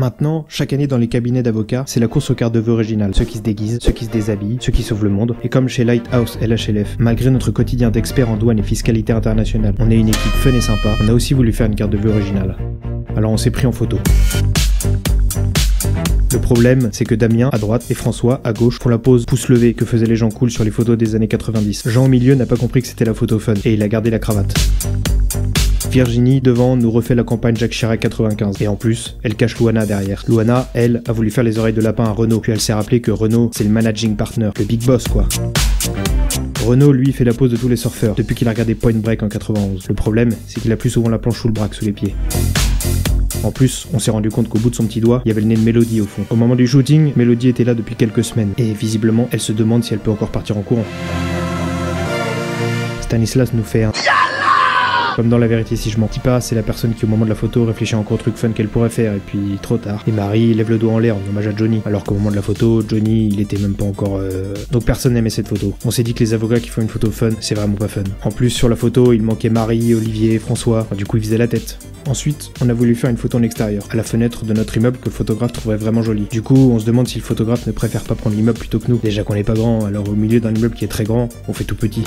Maintenant, chaque année dans les cabinets d'avocats, c'est la course aux cartes de vœux originales. Ceux qui se déguisent, ceux qui se déshabillent, ceux qui sauvent le monde. Et comme chez Lighthouse LHLF, malgré notre quotidien d'experts en douane et fiscalité internationale, on est une équipe fun et sympa, on a aussi voulu faire une carte de vœux originale. Alors on s'est pris en photo. Le problème, c'est que Damien, à droite, et François, à gauche, font la pose pouce levé que faisaient les gens cool sur les photos des années 90. Jean au milieu n'a pas compris que c'était la photo fun, et il a gardé la cravate. Virginie, devant, nous refait la campagne Jacques Chirac 95. Et en plus, elle cache Louana derrière. Louana, elle, a voulu faire les oreilles de lapin à Renaud. Puis elle s'est rappelé que Renaud, c'est le managing partner, le big boss quoi. Renaud, lui, fait la pose de tous les surfeurs, depuis qu'il a regardé Point Break en 91. Le problème, c'est qu'il a plus souvent la planche sous le braque, sous les pieds. En plus, on s'est rendu compte qu'au bout de son petit doigt, il y avait le nez de Mélodie au fond. Au moment du shooting, Mélodie était là depuis quelques semaines. Et visiblement, elle se demande si elle peut encore partir en courant. Stanislas nous fait un... Comme dans La Vérité si je mentis pas, c'est la personne qui au moment de la photo réfléchit encore au truc fun qu'elle pourrait faire, et puis trop tard. Et Marie lève le doigt en l'air en hommage à Johnny, alors qu'au moment de la photo, Johnny il était même pas encore... Donc personne n'aimait cette photo. On s'est dit que les avocats qui font une photo fun, c'est vraiment pas fun. En plus sur la photo, il manquait Marie, Olivier, François, enfin, du coup ils faisaient la tête. Ensuite, on a voulu faire une photo en extérieur, à la fenêtre de notre immeuble que le photographe trouverait vraiment jolie. Du coup, on se demande si le photographe ne préfère pas prendre l'immeuble plutôt que nous. Déjà qu'on n'est pas grand, alors au milieu d'un immeuble qui est très grand, on fait tout petit.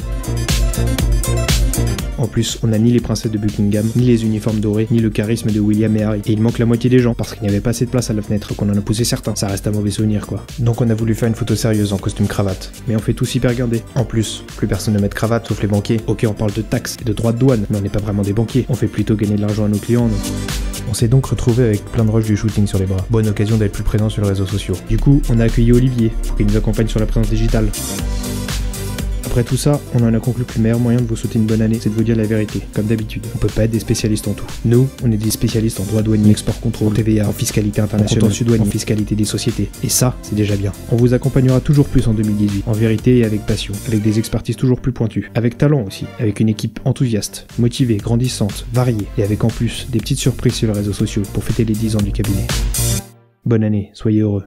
En plus, on n'a ni les princesses de Buckingham, ni les uniformes dorés, ni le charisme de William et Harry. Et il manque la moitié des gens, parce qu'il n'y avait pas assez de place à la fenêtre, qu'on en a poussé certains. Ça reste un mauvais souvenir, quoi. Donc on a voulu faire une photo sérieuse en costume cravate. Mais on fait tous hyper garder. En plus, plus personne ne met de cravate, sauf les banquiers. Ok, on parle de taxes et de droits de douane, mais on n'est pas vraiment des banquiers. On fait plutôt gagner de l'argent à nos clients, non. On s'est donc retrouvé avec plein de rushs du shooting sur les bras. Bonne occasion d'être plus présent sur les réseaux sociaux. Du coup, on a accueilli Olivier, pour qu'il nous accompagne sur la présence digitale. Après tout ça, on en a conclu que le meilleur moyen de vous souhaiter une bonne année, c'est de vous dire la vérité, comme d'habitude. On peut pas être des spécialistes en tout. Nous, on est des spécialistes en droit douanier, export contrôle, TVA, en fiscalité internationale, en contentieux douanier, en fiscalité des sociétés. Et ça, c'est déjà bien. On vous accompagnera toujours plus en 2018, en vérité et avec passion, avec des expertises toujours plus pointues, avec talent aussi, avec une équipe enthousiaste, motivée, grandissante, variée, et avec en plus des petites surprises sur les réseaux sociaux pour fêter les 10 ans du cabinet. Bonne année, soyez heureux.